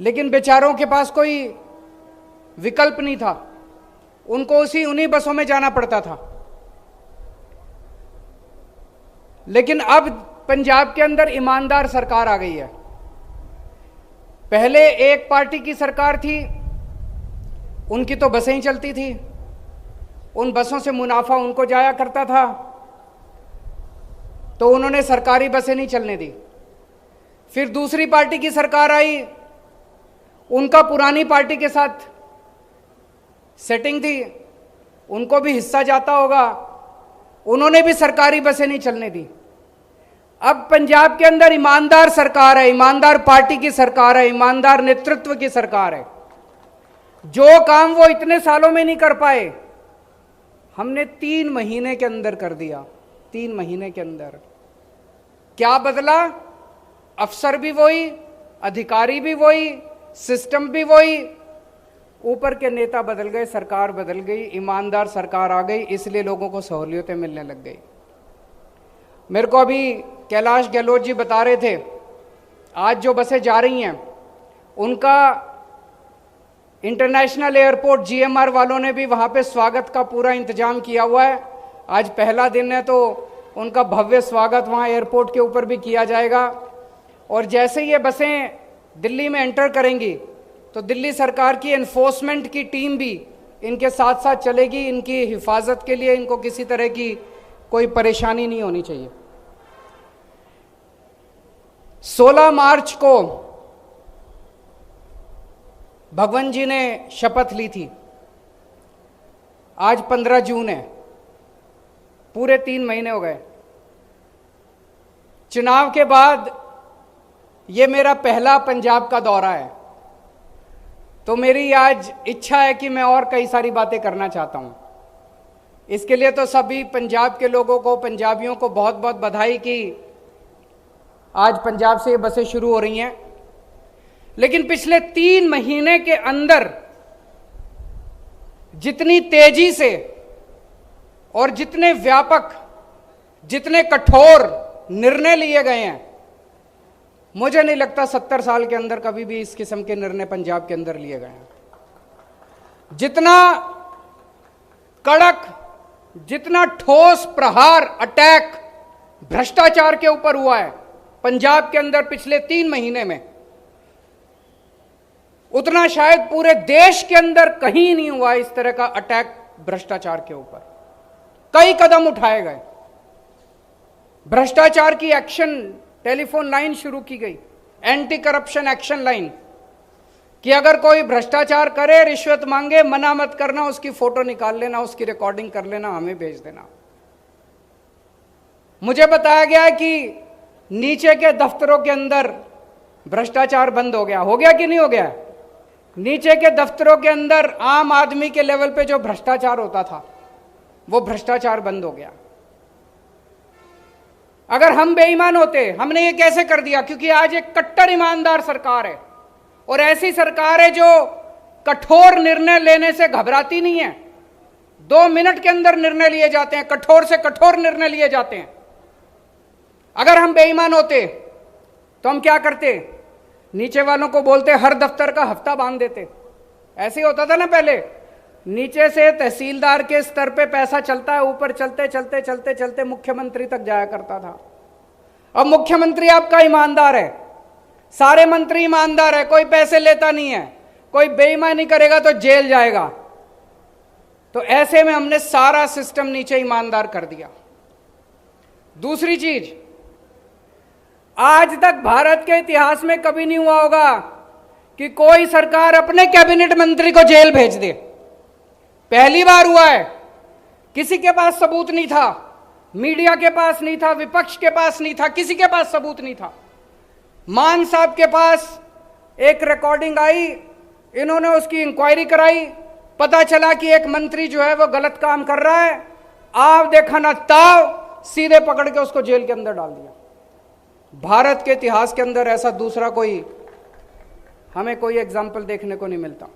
लेकिन बेचारों के पास कोई विकल्प नहीं था, उनको उन्हीं बसों में जाना पड़ता था। लेकिन अब पंजाब के अंदर ईमानदार सरकार आ गई है। पहले एक पार्टी की सरकार थी, उनकी तो बसें ही चलती थी, उन बसों से मुनाफा उनको जाया करता था, तो उन्होंने सरकारी बसें नहीं चलने दी। फिर दूसरी पार्टी की सरकार आई, उनका पुरानी पार्टी के साथ सेटिंग थी, उनको भी हिस्सा जाता होगा, उन्होंने भी सरकारी बसें नहीं चलने दी। अब पंजाब के अंदर ईमानदार सरकार है, ईमानदार पार्टी की सरकार है, ईमानदार नेतृत्व की सरकार है। जो काम वो इतने सालों में नहीं कर पाए, हमने 3 महीने के अंदर कर दिया। 3 महीने के अंदर क्या बदला? अफसर भी वही, अधिकारी भी वही, सिस्टम भी वही, ऊपर के नेता बदल गए, सरकार बदल गई, ईमानदार सरकार आ गई, इसलिए लोगों को सहूलियतें मिलने लग गई। मेरे को अभी कैलाश गहलोत जी बता रहे थे, आज जो बसें जा रही हैं उनका इंटरनेशनल एयरपोर्ट जीएमआर वालों ने भी वहाँ पे स्वागत का पूरा इंतजाम किया हुआ है। आज पहला दिन है तो उनका भव्य स्वागत वहाँ एयरपोर्ट के ऊपर भी किया जाएगा। और जैसे ये बसें दिल्ली में एंटर करेंगी तो दिल्ली सरकार की एनफोर्समेंट की टीम भी इनके साथ साथ चलेगी। इनकी हिफाजत के लिए इनको किसी तरह की कोई परेशानी नहीं होनी चाहिए। 16 मार्च को भगवंत जी ने शपथ ली थी, आज 15 जून है, पूरे 3 महीने हो गए। चुनाव के बाद ये मेरा पहला पंजाब का दौरा है, तो मेरी आज इच्छा है कि मैं और कई सारी बातें करना चाहता हूं। इसके लिए तो सभी पंजाब के लोगों को, पंजाबियों को बहुत बहुत बधाई कि आज पंजाब से ये बसें शुरू हो रही हैं। लेकिन पिछले 3 महीने के अंदर जितनी तेजी से और जितने व्यापक, जितने कठोर निर्णय लिए गए हैं, मुझे नहीं लगता 70 साल के अंदर कभी भी इस किस्म के निर्णय पंजाब के अंदर लिए गए हैं। जितना कड़क, जितना ठोस प्रहार, अटैक भ्रष्टाचार के ऊपर हुआ है पंजाब के अंदर पिछले 3 महीने में, उतना शायद पूरे देश के अंदर कहीं नहीं हुआ इस तरह का अटैक भ्रष्टाचार के ऊपर। कई कदम उठाए गए, भ्रष्टाचार की एक्शन टेलीफोन लाइन शुरू की गई, एंटी करप्शन एक्शन लाइन, कि अगर कोई भ्रष्टाचार करे, रिश्वत मांगे, मना मत करना, उसकी फोटो निकाल लेना, उसकी रिकॉर्डिंग कर लेना, हमें भेज देना। मुझे बताया गया है कि नीचे के दफ्तरों के अंदर भ्रष्टाचार बंद हो गया। हो गया कि नहीं हो गया? नीचे के दफ्तरों के अंदर आम आदमी के लेवल पे जो भ्रष्टाचार होता था वो भ्रष्टाचार बंद हो गया। अगर हम बेईमान होते, हमने ये कैसे कर दिया? क्योंकि आज एक कट्टर ईमानदार सरकार है, और ऐसी सरकार है जो कठोर निर्णय लेने से घबराती नहीं है। 2 मिनट के अंदर निर्णय लिए जाते हैं, कठोर से कठोर निर्णय लिए जाते हैं। अगर हम बेईमान होते तो हम क्या करते? नीचे वालों को बोलते हर दफ्तर का हफ्ता बांध देते। ऐसे ही होता था ना पहले, नीचे से तहसीलदार के स्तर पे पैसा चलता है, ऊपर चलते चलते चलते चलते मुख्यमंत्री तक जाया करता था। अब मुख्यमंत्री आपका ईमानदार है, सारे मंत्री ईमानदार है, कोई पैसे लेता नहीं है, कोई बेईमानी करेगा तो जेल जाएगा। तो ऐसे में हमने सारा सिस्टम नीचे ईमानदार कर दिया। दूसरी चीज, आज तक भारत के इतिहास में कभी नहीं हुआ होगा कि कोई सरकार अपने कैबिनेट मंत्री को जेल भेज दे। पहली बार हुआ है। किसी के पास सबूत नहीं था, मीडिया के पास नहीं था, विपक्ष के पास नहीं था, किसी के पास सबूत नहीं था। मान साहब के पास एक रिकॉर्डिंग आई, इन्होंने उसकी इंक्वायरी कराई, पता चला कि एक मंत्री जो है वो गलत काम कर रहा है, आव देखा ना ताव, सीधे पकड़ के उसको जेल के अंदर डाल दिया। भारत के इतिहास के अंदर ऐसा दूसरा कोई, हमें कोई एग्जाम्पल देखने को नहीं मिलता।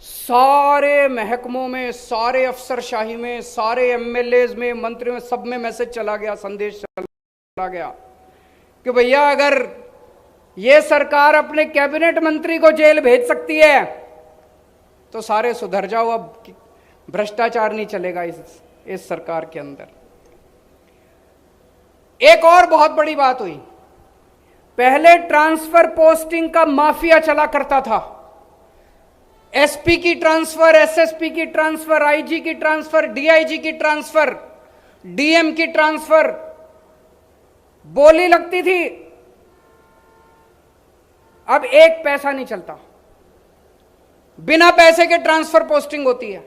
सारे महकमों में, सारे अफसरशाही में, सारे एमएलए में, मंत्रियों में, सब में मैसेज चला गया, संदेश चला गया कि भैया अगर ये सरकार अपने कैबिनेट मंत्री को जेल भेज सकती है, तो सारे सुधर जाओ, अब भ्रष्टाचार नहीं चलेगा इस सरकार के अंदर। एक और बहुत बड़ी बात हुई, पहले ट्रांसफर पोस्टिंग का माफिया चला करता था। एसपी की ट्रांसफर, एसएसपी की ट्रांसफर, आईजी की ट्रांसफर, डीआईजी की ट्रांसफर, डीएम की ट्रांसफर, बोली लगती थी। अब एक पैसा नहीं चलता, बिना पैसे के ट्रांसफर पोस्टिंग होती है।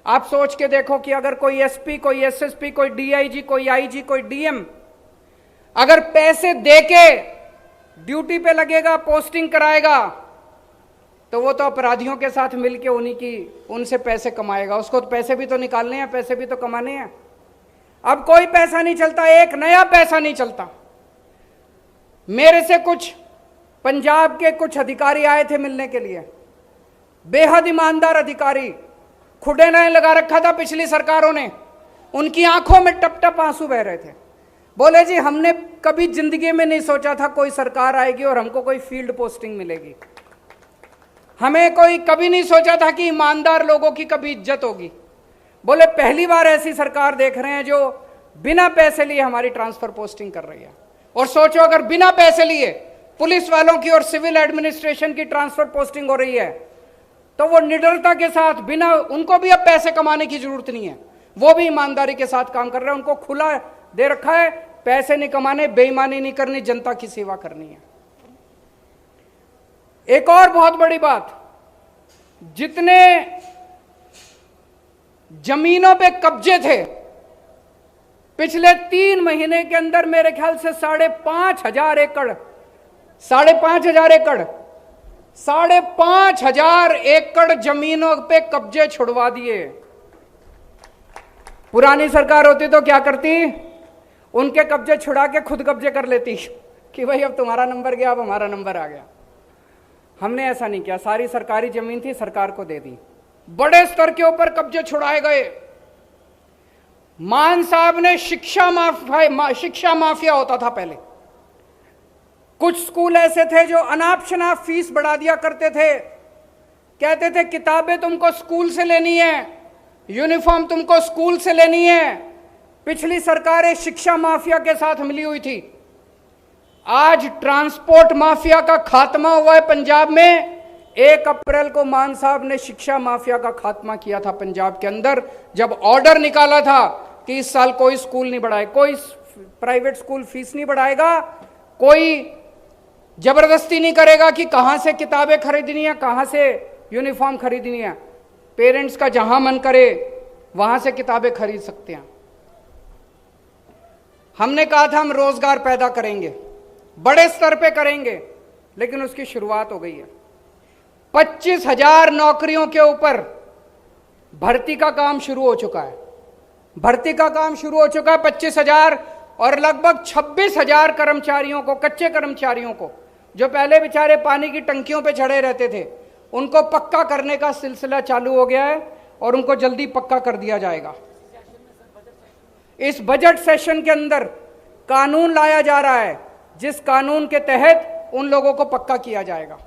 आप सोच के देखो कि अगर कोई एसपी, कोई एसएसपी, कोई डीआईजी, कोई आईजी, कोई डीएम अगर पैसे देके ड्यूटी पे लगेगा, पोस्टिंग कराएगा, तो वो तो अपराधियों के साथ मिलके उनसे पैसे कमाएगा। उसको तो पैसे भी तो निकालने हैं, पैसे भी तो कमाने हैं। अब कोई पैसा नहीं चलता, एक नया पैसा नहीं चलता। मेरे से कुछ पंजाब के कुछ अधिकारी आए थे मिलने के लिए, बेहद ईमानदार अधिकारी, खुडे नहीं लगा रखा था पिछली सरकारों ने, उनकी आंखों में टप टप आंसू बह रहे थे। बोले जी हमने कभी जिंदगी में नहीं सोचा था कोई सरकार आएगी और हमको कोई फील्ड पोस्टिंग मिलेगी, हमें कोई कभी नहीं सोचा था कि ईमानदार लोगों की कभी इज्जत होगी। बोले पहली बार ऐसी सरकार देख रहे हैं जो बिना पैसे लिए हमारी ट्रांसफर पोस्टिंग कर रही है। और सोचो अगर बिना पैसे लिए पुलिस वालों की और सिविल एडमिनिस्ट्रेशन की ट्रांसफर पोस्टिंग हो रही है, तो वो निडरता के साथ, बिना, उनको भी अब पैसे कमाने की जरूरत नहीं है, वो भी ईमानदारी के साथ काम कर रहे हैं। उनको खुला दे रखा है, पैसे नहीं कमाने, बेईमानी नहीं करनी, जनता की सेवा करनी है। एक और बहुत बड़ी बात, जितने जमीनों पे कब्जे थे पिछले 3 महीने के अंदर मेरे ख्याल से 5,500 एकड़ 5,500 एकड़ जमीनों पे कब्जे छुड़वा दिए। पुरानी सरकार होती तो क्या करती, उनके कब्जे छुड़ा के खुद कब्जे कर लेती कि भाई अब तुम्हारा नंबर गया, अब हमारा नंबर आ गया। हमने ऐसा नहीं किया, सारी सरकारी जमीन थी, सरकार को दे दी। बड़े स्तर के ऊपर कब्जे छुड़ाए गए। मान साहब ने शिक्षा माफिया होता था पहले। कुछ स्कूल ऐसे थे जो अनाप शनाप फीस बढ़ा दिया करते थे, कहते थे किताबें तुमको स्कूल से लेनी है, यूनिफॉर्म तुमको स्कूल से लेनी है। पिछली सरकारें शिक्षा माफिया के साथ मिली हुई थी। आज ट्रांसपोर्ट माफिया का खात्मा हुआ है पंजाब में। 1 अप्रैल को मान साहब ने शिक्षा माफिया का खात्मा किया था पंजाब के अंदर, जब ऑर्डर निकाला था कि इस साल कोई स्कूल नहीं बढ़ाए, कोई प्राइवेट स्कूल फीस नहीं बढ़ाएगा, कोई जबरदस्ती नहीं करेगा कि कहां से किताबें खरीदनी है, कहां से यूनिफॉर्म खरीदनी है। पेरेंट्स का जहां मन करे वहां से किताबें खरीद सकते हैं। हमने कहा था हम रोजगार पैदा करेंगे, बड़े स्तर पे करेंगे, लेकिन उसकी शुरुआत हो गई है। 25,000 नौकरियों के ऊपर भर्ती का काम शुरू हो चुका है। 25,000 और लगभग 26,000 कर्मचारियों को, कच्चे कर्मचारियों को, जो पहले बेचारे पानी की टंकियों पे चढ़े रहते थे, उनको पक्का करने का सिलसिला चालू हो गया है और उनको जल्दी पक्का कर दिया जाएगा। इस बजट सेशन के अंदर कानून लाया जा रहा है, जिस कानून के तहत उन लोगों को पक्का किया जाएगा।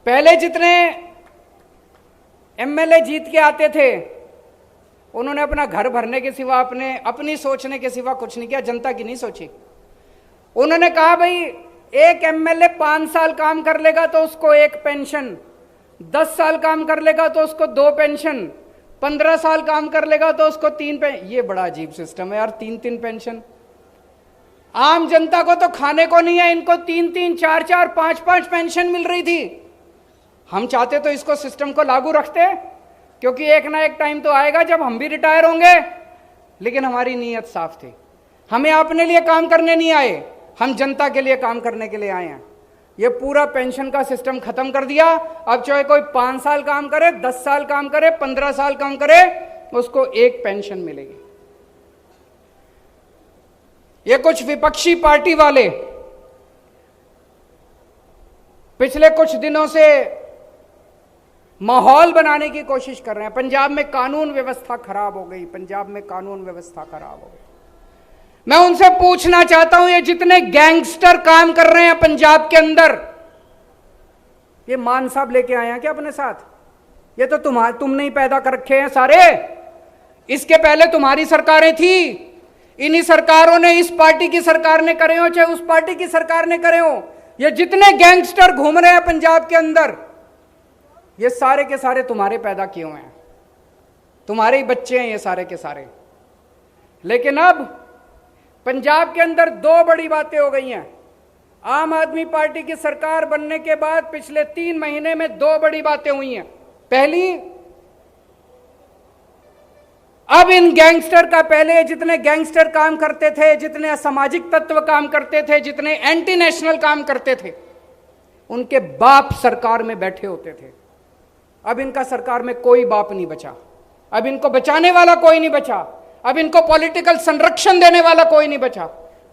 पहले जितने एमएलए जीत के आते थे, उन्होंने अपना घर भरने के सिवा, अपनी सोचने के सिवा कुछ नहीं किया, जनता की नहीं सोची। उन्होंने कहा भाई एक एमएलए 5 साल काम कर लेगा तो उसको 1 पेंशन, 10 साल काम कर लेगा तो उसको 2 पेंशन, 15 साल काम कर लेगा तो उसको 3 पेंशन। ये बड़ा अजीब सिस्टम है यार, 3 पेंशन। आम जनता को तो खाने को नहीं है, इनको 3 4 5 पेंशन मिल रही थी। हम चाहते तो इसको, सिस्टम को लागू रखते, क्योंकि एक ना एक टाइम तो आएगा जब हम भी रिटायर होंगे। लेकिन हमारी नीयत साफ थी, हमें अपने लिए काम करने नहीं आए, हम जनता के लिए काम करने के लिए आए हैं। ये पूरा पेंशन का सिस्टम खत्म कर दिया। अब चाहे कोई 5 साल काम करे, 10 साल काम करे, 15 साल काम करे, उसको 1 पेंशन मिलेगी। ये कुछ विपक्षी पार्टी वाले पिछले कुछ दिनों से माहौल बनाने की कोशिश कर रहे हैं। पंजाब में कानून व्यवस्था खराब हो गई, पंजाब में कानून व्यवस्था खराब हो गई। मैं उनसे पूछना चाहता हूं, ये जितने गैंगस्टर काम कर रहे हैं पंजाब के अंदर, ये मान साहब लेके आए हैं क्या अपने साथ? ये तो तुमने ही पैदा कर रखे हैं सारे। इसके पहले तुम्हारी सरकारें थी, इन्हीं सरकारों ने, इस पार्टी की सरकार ने करे हो चाहे उस पार्टी की सरकार ने करे हो, ये जितने गैंगस्टर घूम रहे हैं पंजाब के अंदर, ये सारे के सारे तुम्हारे पैदा किए हुए हैं, तुम्हारे ही बच्चे हैं ये सारे के सारे। लेकिन अब पंजाब के अंदर दो बड़ी बातें हो गई हैं। आम आदमी पार्टी की सरकार बनने के बाद पिछले 3 महीने में दो बड़ी बातें हुई हैं। पहली, अब इन गैंगस्टर का, पहले जितने गैंगस्टर काम करते थे, जितने असामाजिक तत्व काम करते थे, जितने एंटी नेशनल काम करते थे, उनके बाप सरकार में बैठे होते थे। अब इनका सरकार में कोई बाप नहीं बचा, अब इनको बचाने वाला कोई नहीं बचा, अब इनको पॉलिटिकल संरक्षण देने वाला कोई नहीं बचा।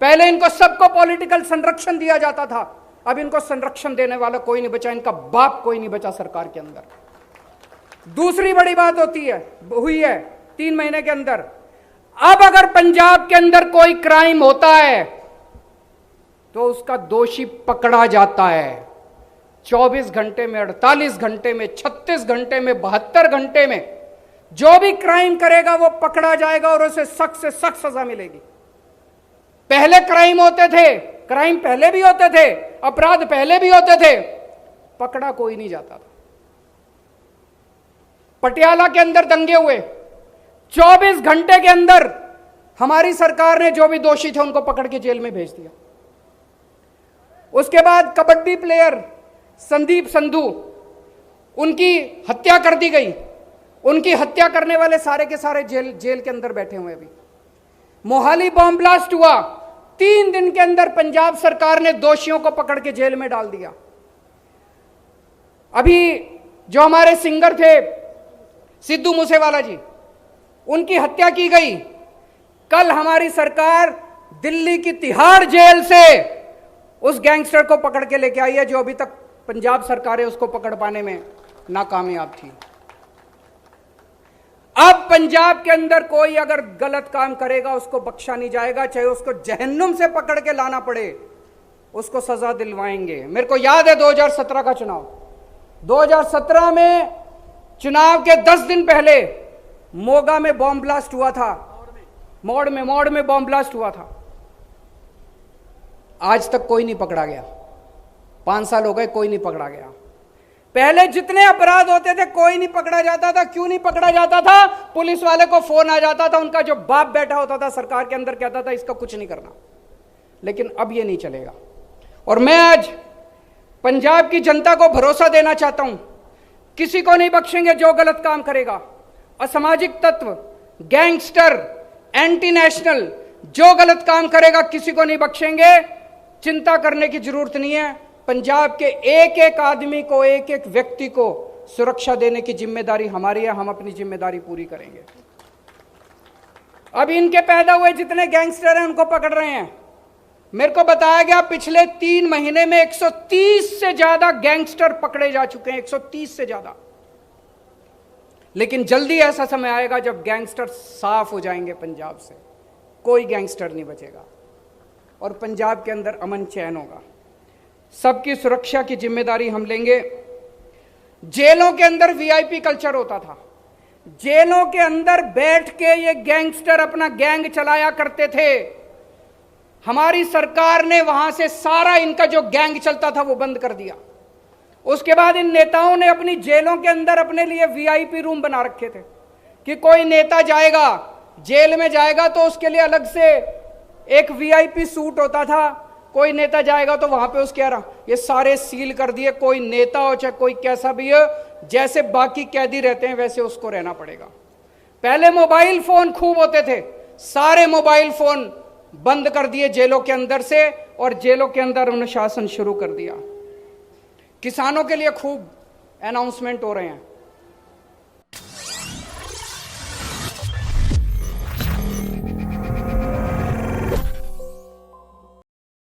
पहले इनको सबको पॉलिटिकल संरक्षण दिया जाता था, अब इनको संरक्षण देने वाला कोई नहीं बचा, इनका बाप कोई नहीं बचा सरकार के अंदर। दूसरी बड़ी बात हुई है 3 महीने के अंदर, अब अगर पंजाब के अंदर कोई क्राइम होता है तो उसका दोषी पकड़ा जाता है। 24 घंटे में, 48 घंटे में, 36 घंटे में, 72 घंटे में जो भी क्राइम करेगा वो पकड़ा जाएगा और उसे सख्त से सख्त सजा मिलेगी। पहले क्राइम होते थे, क्राइम पहले भी होते थे, अपराध पहले भी होते थे, पकड़ा कोई नहीं जाता था। पटियाला के अंदर दंगे हुए, 24 घंटे के अंदर हमारी सरकार ने जो भी दोषी थे उनको पकड़ के जेल में भेज दिया। उसके बाद कबड्डी प्लेयर संदीप संधू, उनकी हत्या कर दी गई। उनकी हत्या करने वाले सारे के सारे जेल के अंदर बैठे हुए। अभी मोहाली बॉम्ब ब्लास्ट हुआ, 3 दिन के अंदर पंजाब सरकार ने दोषियों को पकड़ के जेल में डाल दिया। अभी जो हमारे सिंगर थे सिद्धू मूसेवाला जी, उनकी हत्या की गई। कल हमारी सरकार दिल्ली की तिहाड़ जेल से उस गैंगस्टर को पकड़ के लेके आई है जो अभी तक पंजाब सरकार है उसको पकड़ पाने में नाकामयाब थी। अब पंजाब के अंदर कोई अगर गलत काम करेगा उसको बख्शा नहीं जाएगा, चाहे उसको जहन्नुम से पकड़ के लाना पड़े, उसको सजा दिलवाएंगे। मेरे को याद है 2017 का चुनाव, 2017 में चुनाव के 10 दिन पहले मोगा में बॉम्ब ब्लास्ट हुआ था, मौड़ में बॉम्ब ब्लास्ट हुआ था। आज तक कोई नहीं पकड़ा गया, 5 साल हो गए कोई नहीं पकड़ा गया। पहले जितने अपराध होते थे कोई नहीं पकड़ा जाता था। क्यों नहीं पकड़ा जाता था? पुलिस वाले को फोन आ जाता था, उनका जो बाप बैठा होता था सरकार के अंदर कहता था इसका कुछ नहीं करना। लेकिन अब ये नहीं चलेगा। और मैं आज पंजाब की जनता को भरोसा देना चाहता हूं, किसी को नहीं बख्शेंगे जो गलत काम करेगा। असामाजिक तत्व, गैंगस्टर, एंटी नेशनल जो गलत काम करेगा किसी को नहीं बख्शेंगे। चिंता करने की जरूरत नहीं है। पंजाब के एक एक आदमी को, एक एक व्यक्ति को सुरक्षा देने की जिम्मेदारी हमारी है। हम अपनी जिम्मेदारी पूरी करेंगे। अब इनके पैदा हुए जितने गैंगस्टर हैं उनको पकड़ रहे हैं। मेरे को बताया गया पिछले 3 महीने में 130 से ज्यादा गैंगस्टर पकड़े जा चुके हैं, 130 से ज्यादा। लेकिन जल्दी ऐसा समय आएगा जब गैंगस्टर साफ हो जाएंगे पंजाब से, कोई गैंगस्टर नहीं बचेगा और पंजाब के अंदर अमन चैन होगा। सबकी सुरक्षा की जिम्मेदारी हम लेंगे। जेलों के अंदर वीआईपी कल्चर होता था। जेलों के अंदर बैठ के ये गैंगस्टर अपना गैंग चलाया करते थे। हमारी सरकार ने वहां से सारा इनका जो गैंग चलता था वो बंद कर दिया। उसके बाद इन नेताओं ने अपनी जेलों के अंदर अपने लिए वीआईपी रूम बना रखे थे कि कोई नेता जाएगा, जेल में जाएगा तो उसके लिए अलग से एक वीआईपी सूट होता था। कोई नेता जाएगा तो वहां पे उसके ये सारे सील कर दिए। कोई नेता हो चाहे कोई कैसा भी हो, जैसे बाकी कैदी रहते हैं वैसे उसको रहना पड़ेगा। पहले मोबाइल फोन खूब होते थे, सारे मोबाइल फोन बंद कर दिए जेलों के अंदर से और जेलों के अंदर अनुशासन शुरू कर दिया। किसानों के लिए खूब अनाउंसमेंट हो रहे हैं।